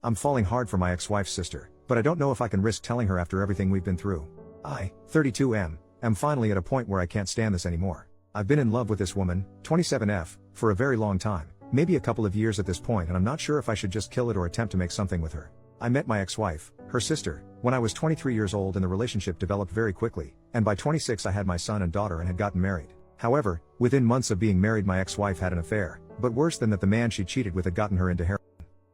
I'm falling hard for my ex-wife's sister, but I don't know if I can risk telling her after everything we've been through. I, 32 am finally at a point where I can't stand this anymore. I've been in love with this woman, 27F, for a very long time, maybe a couple of years at this point, and I'm not sure if I should just kill it or attempt to make something with her. I met my ex-wife, her sister, when I was 23 years old, and the relationship developed very quickly, and by 26 I had my son and daughter and had gotten married. However, within months of being married my ex-wife had an affair, but worse than that, the man she cheated with had gotten her into heroin.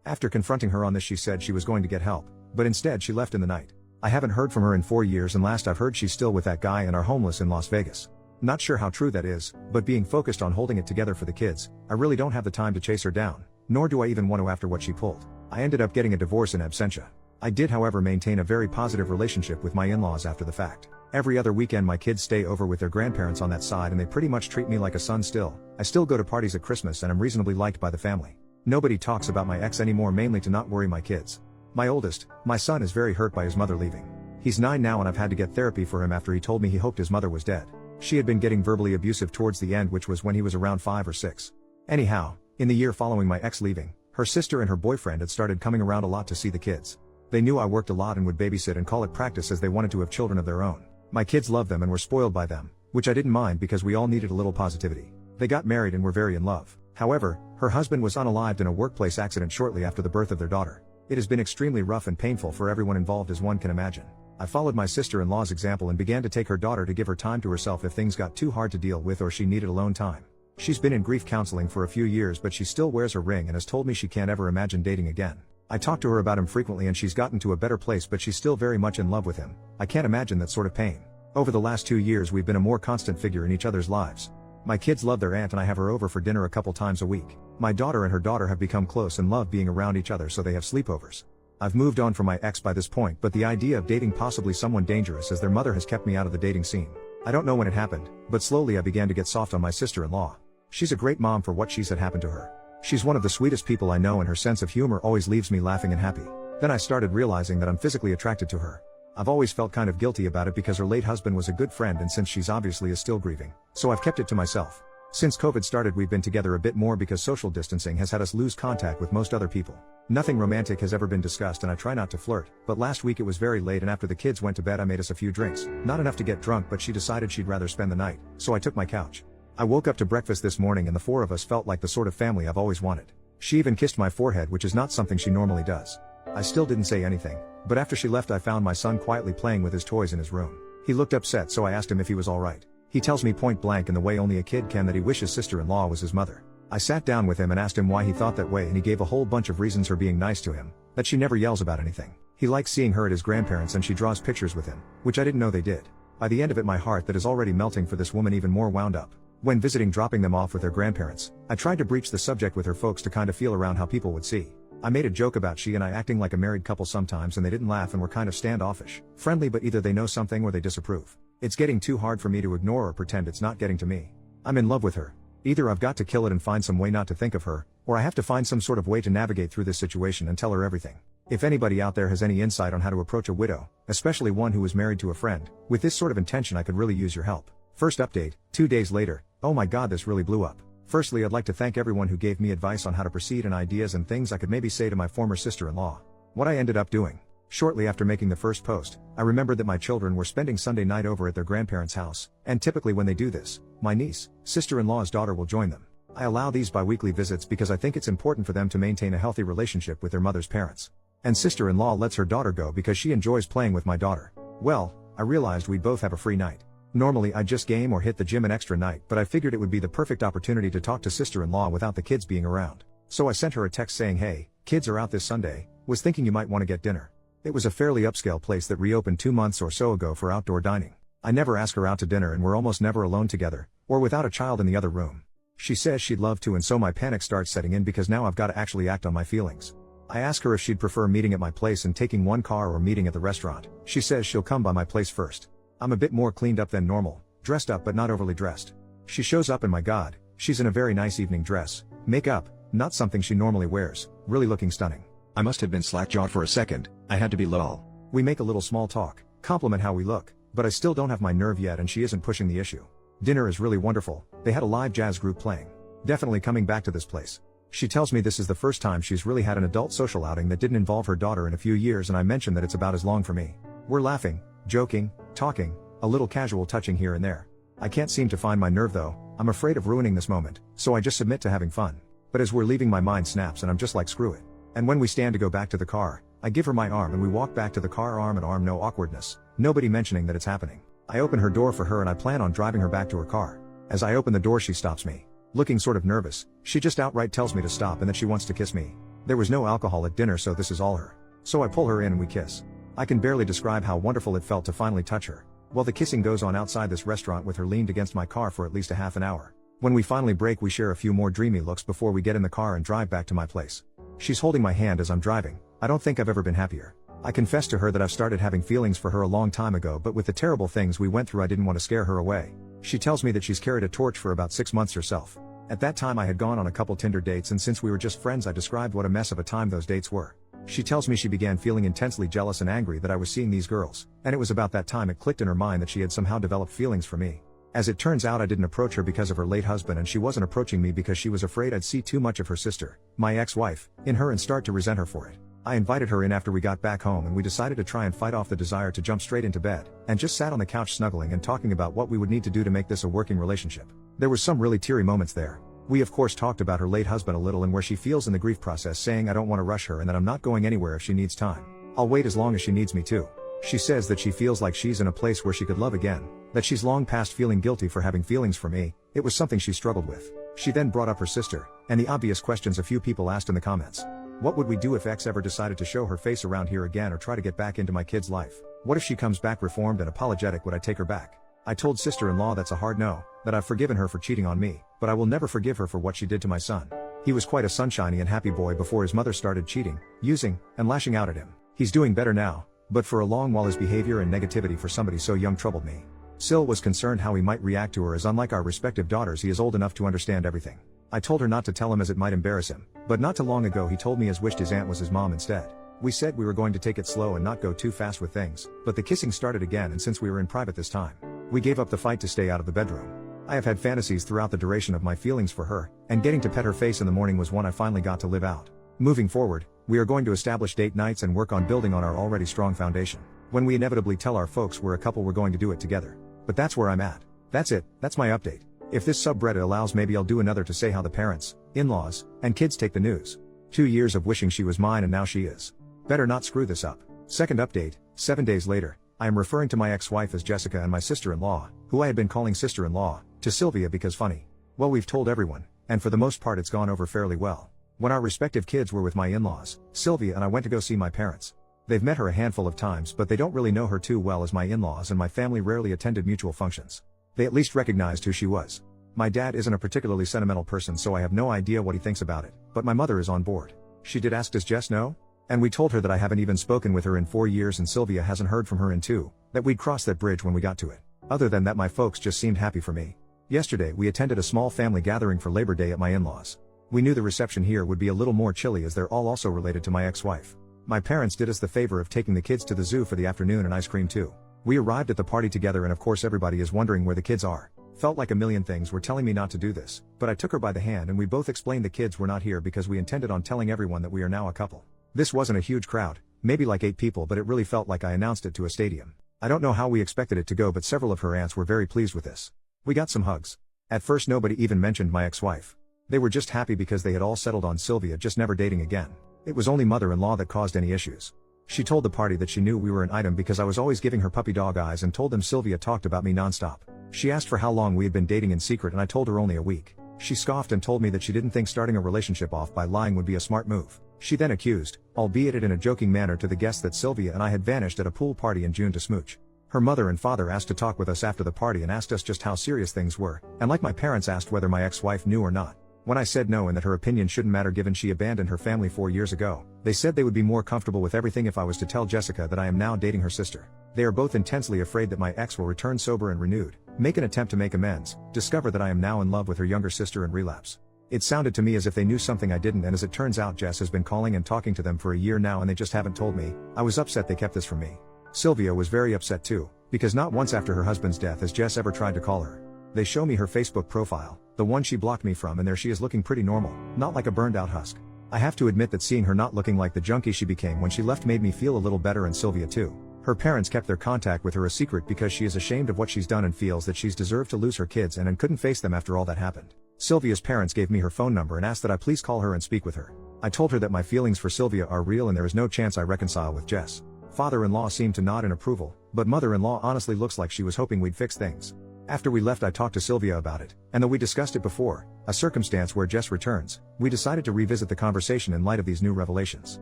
After confronting her on this, she said she was going to get help, but instead she left in the night. I haven't heard from her in 4 years, and last I've heard she's still with that guy and are homeless in Las Vegas. Not sure how true that is, but being focused on holding it together for the kids, I really don't have the time to chase her down, nor do I even want to after what she pulled. I ended up getting a divorce in absentia. I did however maintain a very positive relationship with my in-laws after the fact. Every other weekend my kids stay over with their grandparents on that side, and they pretty much treat me like a son still. I still go to parties at Christmas and I'm reasonably liked by the family. Nobody talks about my ex anymore, mainly to not worry my kids. My oldest, my son, is very hurt by his mother leaving. He's 9 now and I've had to get therapy for him after he told me he hoped his mother was dead. She had been getting verbally abusive towards the end, which was when he was around 5 or 6. Anyhow, in the year following my ex leaving, her sister and her boyfriend had started coming around a lot to see the kids. They knew I worked a lot and would babysit and call it practice, as they wanted to have children of their own. My kids loved them and were spoiled by them, which I didn't mind because we all needed a little positivity. They got married and were very in love. However, her husband was unalived in a workplace accident shortly after the birth of their daughter. It has been extremely rough and painful for everyone involved, as one can imagine. I followed my sister-in-law's example and began to take her daughter to give her time to herself if things got too hard to deal with or she needed alone time. She's been in grief counseling for a few years, but she still wears her ring and has told me she can't ever imagine dating again. I talk to her about him frequently and she's gotten to a better place, but she's still very much in love with him. I can't imagine that sort of pain. Over the last 2 years we've been a more constant figure in each other's lives. My kids love their aunt and I have her over for dinner a couple times a week. My daughter and her daughter have become close and love being around each other, so they have sleepovers. I've moved on from my ex by this point, but the idea of dating possibly someone dangerous as their mother has kept me out of the dating scene. I don't know when it happened, but slowly I began to get soft on my sister-in-law. She's a great mom for what she's had happen to her. She's one of the sweetest people I know and her sense of humor always leaves me laughing and happy. Then I started realizing that I'm physically attracted to her. I've always felt kind of guilty about it because her late husband was a good friend, and since she's obviously is still grieving, so I've kept it to myself. Since COVID started we've been together a bit more because social distancing has had us lose contact with most other people. Nothing romantic has ever been discussed and I try not to flirt, but last week it was very late and after the kids went to bed I made us a few drinks. Not enough to get drunk, but she decided she'd rather spend the night, so I took my couch. I woke up to breakfast this morning and the 4 of us felt like the sort of family I've always wanted. She even kissed my forehead, which is not something she normally does. I still didn't say anything, but after she left I found my son quietly playing with his toys in his room. He looked upset, so I asked him if he was alright. He tells me point blank in the way only a kid can that he wishes sister-in-law was his mother. I sat down with him and asked him why he thought that way, and he gave a whole bunch of reasons for being nice to him. That she never yells about anything. He likes seeing her at his grandparents and she draws pictures with him, which I didn't know they did. By the end of it my heart that is already melting for this woman even more wound up. When visiting, dropping them off with their grandparents, I tried to breach the subject with her folks to kind of feel around how people would see. I made a joke about she and I acting like a married couple sometimes, and they didn't laugh and were kind of standoffish. Friendly, but either they know something or they disapprove. It's getting too hard for me to ignore or pretend it's not getting to me. I'm in love with her. Either I've got to kill it and find some way not to think of her, or I have to find some sort of way to navigate through this situation and tell her everything. If anybody out there has any insight on how to approach a widow, especially one who is married to a friend, with this sort of intention, I could really use your help. First update, 2 days later. Oh my god, this really blew up. Firstly, I'd like to thank everyone who gave me advice on how to proceed and ideas and things I could maybe say to my former sister-in-law. What I ended up doing. Shortly after making the first post, I remembered that my children were spending Sunday night over at their grandparents' house, and typically when they do this, my niece, sister-in-law's daughter, will join them. I allow these bi-weekly visits because I think it's important for them to maintain a healthy relationship with their mother's parents. And sister-in-law lets her daughter go because she enjoys playing with my daughter. Well, I realized we'd both have a free night. Normally I'd just game or hit the gym an extra night, but I figured it would be the perfect opportunity to talk to sister-in-law without the kids being around. So I sent her a text saying, "Hey, kids are out this Sunday, was thinking you might want to get dinner." It was a fairly upscale place that reopened 2 months or so ago for outdoor dining. I never ask her out to dinner and we're almost never alone together, or without a child in the other room. She says she'd love to, and so my panic starts setting in because now I've got to actually act on my feelings. I ask her if she'd prefer meeting at my place and taking one car or meeting at the restaurant. She says she'll come by my place first. I'm a bit more cleaned up than normal, dressed up but not overly dressed. She shows up and my god, she's in a very nice evening dress, makeup, not something she normally wears, really looking stunning. I must have been slack-jawed for a second, I had to be lol. We make a little small talk, compliment how we look, but I still don't have my nerve yet and she isn't pushing the issue. Dinner is really wonderful, they had a live jazz group playing. Definitely coming back to this place. She tells me this is the first time she's really had an adult social outing that didn't involve her daughter in a few years, and I mention that it's about as long for me. We're laughing, joking, talking, a little casual touching here and there. I can't seem to find my nerve though. I'm afraid of ruining this moment, so I just submit to having fun. But as we're leaving, my mind snaps and I'm just like, screw it. And when we stand to go back to the car, I give her my arm and we walk back to the car arm in arm, no awkwardness, nobody mentioning that it's happening. I open her door for her and I plan on driving her back to her car. As I open the door, she stops me. Looking sort of nervous, she just outright tells me to stop and that she wants to kiss me. There was no alcohol at dinner, so this is all her. So I pull her in and we kiss. I can barely describe how wonderful it felt to finally touch her. Well, the kissing goes on outside this restaurant with her leaned against my car for at least a half an hour. When we finally break, we share a few more dreamy looks before we get in the car and drive back to my place. She's holding my hand as I'm driving. I don't think I've ever been happier. I confess to her that I've started having feelings for her a long time ago, but with the terrible things we went through, I didn't want to scare her away. She tells me that she's carried a torch for about 6 months herself. At that time I had gone on a couple Tinder dates, and since we were just friends, I described what a mess of a time those dates were. She tells me she began feeling intensely jealous and angry that I was seeing these girls, and it was about that time it clicked in her mind that she had somehow developed feelings for me. As it turns out, I didn't approach her because of her late husband, and she wasn't approaching me because she was afraid I'd see too much of her sister, my ex-wife, in her and start to resent her for it. I invited her in after we got back home and we decided to try and fight off the desire to jump straight into bed, and just sat on the couch snuggling and talking about what we would need to do to make this a working relationship. There were some really teary moments there. We of course talked about her late husband a little and where she feels in the grief process, saying I don't want to rush her and that I'm not going anywhere if she needs time. I'll wait as long as she needs me to. She says that she feels like she's in a place where she could love again, that she's long past feeling guilty for having feelings for me. It was something she struggled with. She then brought up her sister, and the obvious questions a few people asked in the comments. What would we do if X ever decided to show her face around here again or try to get back into my kid's life? What if she comes back reformed and apologetic? Would I take her back? I told sister-in-law that's a hard no, that I've forgiven her for cheating on me, but I will never forgive her for what she did to my son. He was quite a sunshiny and happy boy before his mother started cheating, using, and lashing out at him. He's doing better now, but for a long while his behavior and negativity for somebody so young troubled me. Sil was concerned how he might react to her, as unlike our respective daughters, he is old enough to understand everything. I told her not to tell him as it might embarrass him, but not too long ago he told me his wished his aunt was his mom instead. We said we were going to take it slow and not go too fast with things, but the kissing started again, and since we were in private this time, we gave up the fight to stay out of the bedroom. I have had fantasies throughout the duration of my feelings for her, and getting to pet her face in the morning was one I finally got to live out. Moving forward, we are going to establish date nights and work on building on our already strong foundation. When we inevitably tell our folks we're a couple, we're going to do it together. But that's where I'm at. That's it, that's my update. If this subreddit allows, maybe I'll do another to say how the parents, in-laws, and kids take the news. 2 years of wishing she was mine and now she is. Better not screw this up. Second update, 7 days later. I am referring to my ex-wife as Jessica and my sister-in-law, who I had been calling sister-in-law, to Sylvia because funny. Well, we've told everyone, and for the most part it's gone over fairly well. When our respective kids were with my in-laws, Sylvia and I went to go see my parents. They've met her a handful of times, but they don't really know her too well, as my in-laws and my family rarely attended mutual functions. They at least recognized who she was. My dad isn't a particularly sentimental person, so I have no idea what he thinks about it, but my mother is on board. She did ask, does Jess know? And we told her that I haven't even spoken with her in 4 years and Sylvia hasn't heard from her in 2, that we'd cross that bridge when we got to it. Other than that, my folks just seemed happy for me. Yesterday we attended a small family gathering for Labor Day at my in-laws. We knew the reception here would be a little more chilly as they're all also related to my ex-wife. My parents did us the favor of taking the kids to the zoo for the afternoon and ice cream too. We arrived at the party together and of course everybody is wondering where the kids are. Felt like a million things were telling me not to do this, but I took her by the hand and we both explained the kids were not here because we intended on telling everyone that we are now a couple. This wasn't a huge crowd, maybe like 8 people, but it really felt like I announced it to a stadium. I don't know how we expected it to go, but several of her aunts were very pleased with this. We got some hugs. At first nobody even mentioned my ex-wife. They were just happy because they had all settled on Sylvia just never dating again. It was only mother-in-law that caused any issues. She told the party that she knew we were an item because I was always giving her puppy dog eyes, and told them Sylvia talked about me nonstop. She asked for how long we had been dating in secret and I told her only a week. She scoffed and told me that she didn't think starting a relationship off by lying would be a smart move. She then accused, albeit it in a joking manner to the guests, that Sylvia and I had vanished at a pool party in June to smooch. Her mother and father asked to talk with us after the party and asked us just how serious things were, and like my parents asked whether my ex-wife knew or not. When I said no and that her opinion shouldn't matter given she abandoned her family 4 years ago, they said they would be more comfortable with everything if I was to tell Jessica that I am now dating her sister. They are both intensely afraid that my ex will return sober and renewed, make an attempt to make amends, discover that I am now in love with her younger sister and relapse. It sounded to me as if they knew something I didn't, and as it turns out Jess has been calling and talking to them for a year now and they just haven't told me. I was upset they kept this from me. Sylvia was very upset too, because not once after her husband's death has Jess ever tried to call her. They show me her Facebook profile, the one she blocked me from, and there she is looking pretty normal, not like a burned out husk. I have to admit that seeing her not looking like the junkie she became when she left made me feel a little better, and Sylvia too. Her parents kept their contact with her a secret because she is ashamed of what she's done and feels that she's deserved to lose her kids and couldn't face them after all that happened. Sylvia's parents gave me her phone number and asked that I please call her and speak with her. I told her that my feelings for Sylvia are real and there is no chance I reconcile with Jess. Father-in-law seemed to nod in approval, but mother-in-law honestly looks like she was hoping we'd fix things. After we left, I talked to Sylvia about it, and though we discussed it before, a circumstance where Jess returns, we decided to revisit the conversation in light of these new revelations.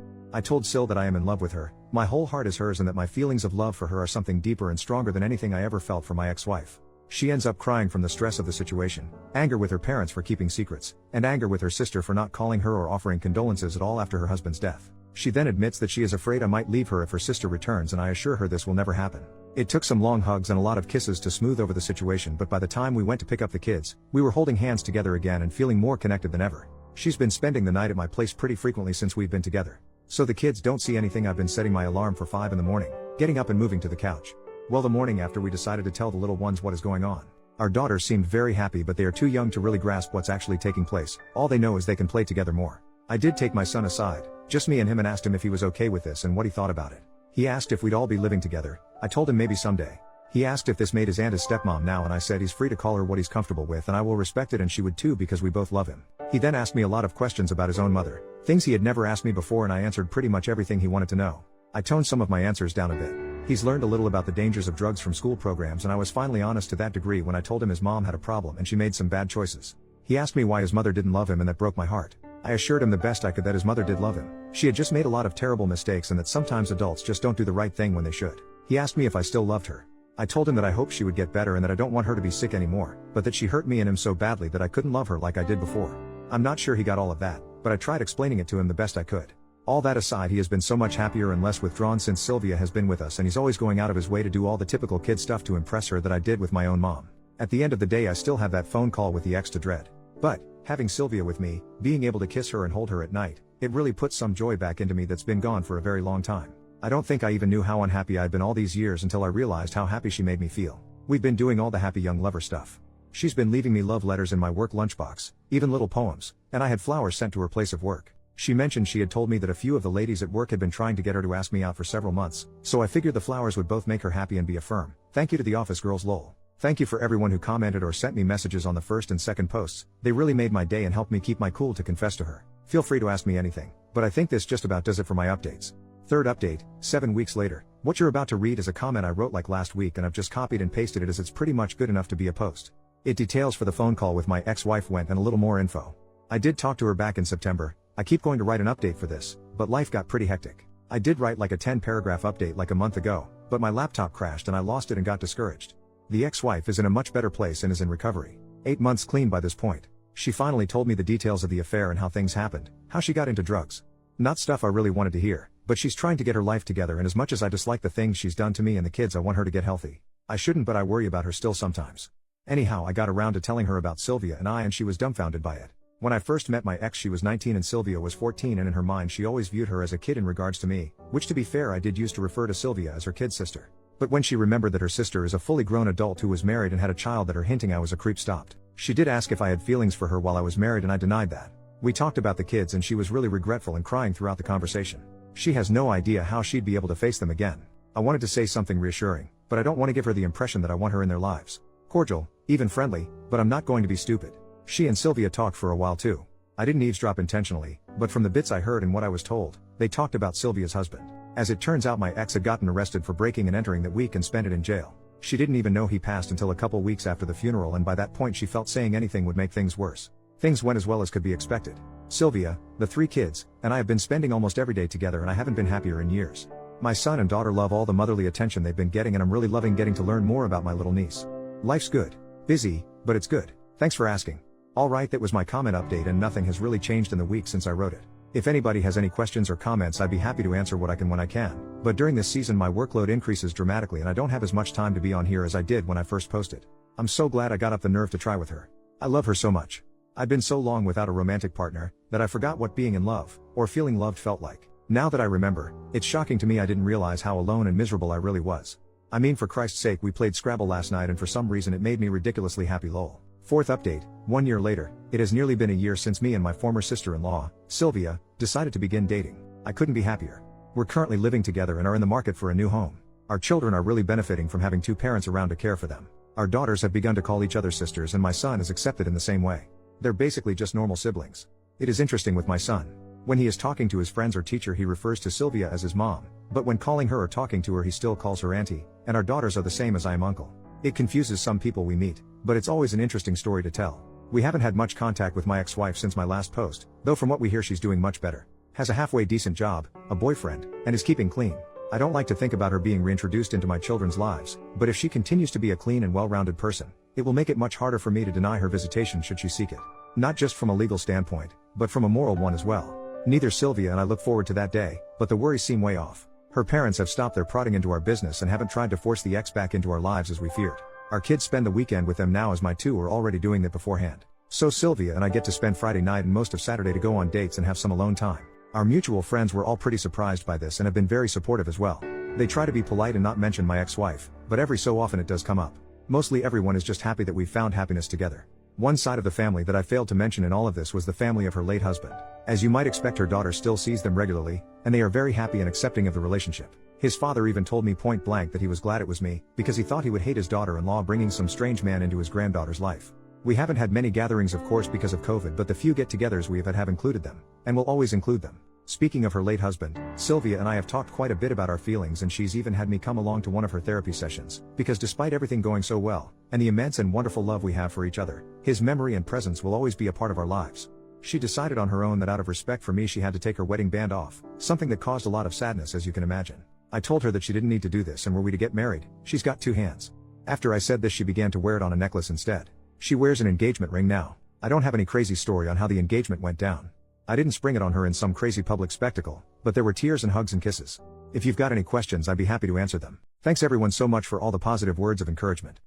I told Syl that I am in love with her, my whole heart is hers, and that my feelings of love for her are something deeper and stronger than anything I ever felt for my ex-wife. She ends up crying from the stress of the situation, anger with her parents for keeping secrets, and anger with her sister for not calling her or offering condolences at all after her husband's death. She then admits that she is afraid I might leave her if her sister returns, and I assure her this will never happen. It took some long hugs and a lot of kisses to smooth over the situation, but by the time we went to pick up the kids, we were holding hands together again and feeling more connected than ever. She's been spending the night at my place pretty frequently since we've been together. So the kids don't see anything. I've been setting my alarm for 5 in the morning, getting up and moving to the couch. Well, the morning after, we decided to tell the little ones what is going on. Our daughters seemed very happy, but they are too young to really grasp what's actually taking place. All they know is they can play together more. I did take my son aside, just me and him, and asked him if he was okay with this and what he thought about it. He asked if we'd all be living together. I told him maybe someday. He asked if this made his aunt his stepmom now, and I said he's free to call her what he's comfortable with and I will respect it, and she would too because we both love him. He then asked me a lot of questions about his own mother, things he had never asked me before, and I answered pretty much everything he wanted to know. I toned some of my answers down a bit. He's learned a little about the dangers of drugs from school programs, and I was finally honest to that degree when I told him his mom had a problem and she made some bad choices. He asked me why his mother didn't love him, and that broke my heart. I assured him the best I could that his mother did love him. She had just made a lot of terrible mistakes and that sometimes adults just don't do the right thing when they should. He asked me if I still loved her. I told him that I hoped she would get better and that I don't want her to be sick anymore, but that she hurt me and him so badly that I couldn't love her like I did before. I'm not sure he got all of that, but I tried explaining it to him the best I could. All that aside, he has been so much happier and less withdrawn since Sylvia has been with us, and he's always going out of his way to do all the typical kid stuff to impress her that I did with my own mom. At the end of the day, I still have that phone call with the ex to dread. But, having Sylvia with me, being able to kiss her and hold her at night, it really puts some joy back into me that's been gone for a very long time. I don't think I even knew how unhappy I'd been all these years until I realized how happy she made me feel. We've been doing all the happy young lover stuff. She's been leaving me love letters in my work lunchbox, even little poems, and I had flowers sent to her place of work. She mentioned she had told me that a few of the ladies at work had been trying to get her to ask me out for several months, so I figured the flowers would both make her happy and be a firm thank you to the office girls, lol. Thank you for everyone who commented or sent me messages on the first and second posts. They really made my day and helped me keep my cool to confess to her. Feel free to ask me anything, but I think this just about does it for my updates. Third update, 7 weeks later. What you're about to read is a comment I wrote like last week, and I've just copied and pasted it as it's pretty much good enough to be a post. It details for the phone call with my ex-wife went and a little more info. I did talk to her back in September. I keep going to write an update for this, but life got pretty hectic. I did write like a 10-paragraph update like a month ago, but my laptop crashed and I lost it and got discouraged. The ex-wife is in a much better place and is in recovery. 8 months clean by this point. She finally told me the details of the affair and how things happened, how she got into drugs. Not stuff I really wanted to hear, but she's trying to get her life together, and as much as I dislike the things she's done to me and the kids, I want her to get healthy. I shouldn't, but I worry about her still sometimes. Anyhow, I got around to telling her about Sylvia and she was dumbfounded by it. When I first met my ex, she was 19 and Sylvia was 14, and in her mind she always viewed her as a kid in regards to me, which to be fair I did use to refer to Sylvia as her kid sister. But when she remembered that her sister is a fully grown adult who was married and had a child, that her hinting I was a creep stopped. She did ask if I had feelings for her while I was married, and I denied that. We talked about the kids and she was really regretful and crying throughout the conversation. She has no idea how she'd be able to face them again. I wanted to say something reassuring, but I don't want to give her the impression that I want her in their lives. Cordial, even friendly, but I'm not going to be stupid. She and Sylvia talked for a while too. I didn't eavesdrop intentionally, but from the bits I heard and what I was told, they talked about Sylvia's husband. As it turns out, my ex had gotten arrested for breaking and entering that week and spent it in jail. She didn't even know he passed until a couple weeks after the funeral, and by that point she felt saying anything would make things worse. Things went as well as could be expected. Sylvia, the 3 kids, and I have been spending almost every day together, and I haven't been happier in years. My son and daughter love all the motherly attention they've been getting, and I'm really loving getting to learn more about my little niece. Life's good. Busy, but it's good. Thanks for asking. Alright, that was my comment update, and nothing has really changed in the week since I wrote it. If anybody has any questions or comments, I'd be happy to answer what I can when I can, but during this season my workload increases dramatically and I don't have as much time to be on here as I did when I first posted. I'm so glad I got up the nerve to try with her. I love her so much. I've been so long without a romantic partner, that I forgot what being in love, or feeling loved felt like. Now that I remember, it's shocking to me I didn't realize how alone and miserable I really was. I mean, for Christ's sake, we played Scrabble last night and for some reason it made me ridiculously happy lol. Fourth update, 1 year later, it has nearly been a year since me and my former sister-in-law, Sylvia, decided to begin dating. I couldn't be happier. We're currently living together and are in the market for a new home. Our children are really benefiting from having two parents around to care for them. Our daughters have begun to call each other sisters and my son is accepted in the same way. They're basically just normal siblings. It is interesting with my son. When he is talking to his friends or teacher he refers to Sylvia as his mom, but when calling her or talking to her he still calls her auntie, and our daughters are the same as I am uncle. It confuses some people we meet, but it's always an interesting story to tell. We haven't had much contact with my ex-wife since my last post, though from what we hear she's doing much better. Has a halfway decent job, a boyfriend, and is keeping clean. I don't like to think about her being reintroduced into my children's lives, but if she continues to be a clean and well-rounded person, it will make it much harder for me to deny her visitation should she seek it. Not just from a legal standpoint, but from a moral one as well. Neither Sylvia and I look forward to that day, but the worries seem way off. Her parents have stopped their prodding into our business and haven't tried to force the ex back into our lives as we feared. Our kids spend the weekend with them now as my two were already doing that beforehand. So Sylvia and I get to spend Friday night and most of Saturday to go on dates and have some alone time. Our mutual friends were all pretty surprised by this and have been very supportive as well. They try to be polite and not mention my ex-wife, but every so often it does come up. Mostly everyone is just happy that we've found happiness together. One side of the family that I failed to mention in all of this was the family of her late husband. As you might expect, her daughter still sees them regularly, and they are very happy and accepting of the relationship. His father even told me point blank that he was glad it was me, because he thought he would hate his daughter-in-law bringing some strange man into his granddaughter's life. We haven't had many gatherings of course because of COVID, but the few get-togethers we have included them, and will always include them. Speaking of her late husband, Sylvia and I have talked quite a bit about our feelings and she's even had me come along to one of her therapy sessions, because despite everything going so well, and the immense and wonderful love we have for each other, his memory and presence will always be a part of our lives. She decided on her own that out of respect for me she had to take her wedding band off, something that caused a lot of sadness as you can imagine. I told her that she didn't need to do this and were we to get married, she's got two hands. After I said this she began to wear it on a necklace instead. She wears an engagement ring now. I don't have any crazy story on how the engagement went down. I didn't spring it on her in some crazy public spectacle, but there were tears and hugs and kisses. If you've got any questions I'd be happy to answer them. Thanks everyone so much for all the positive words of encouragement.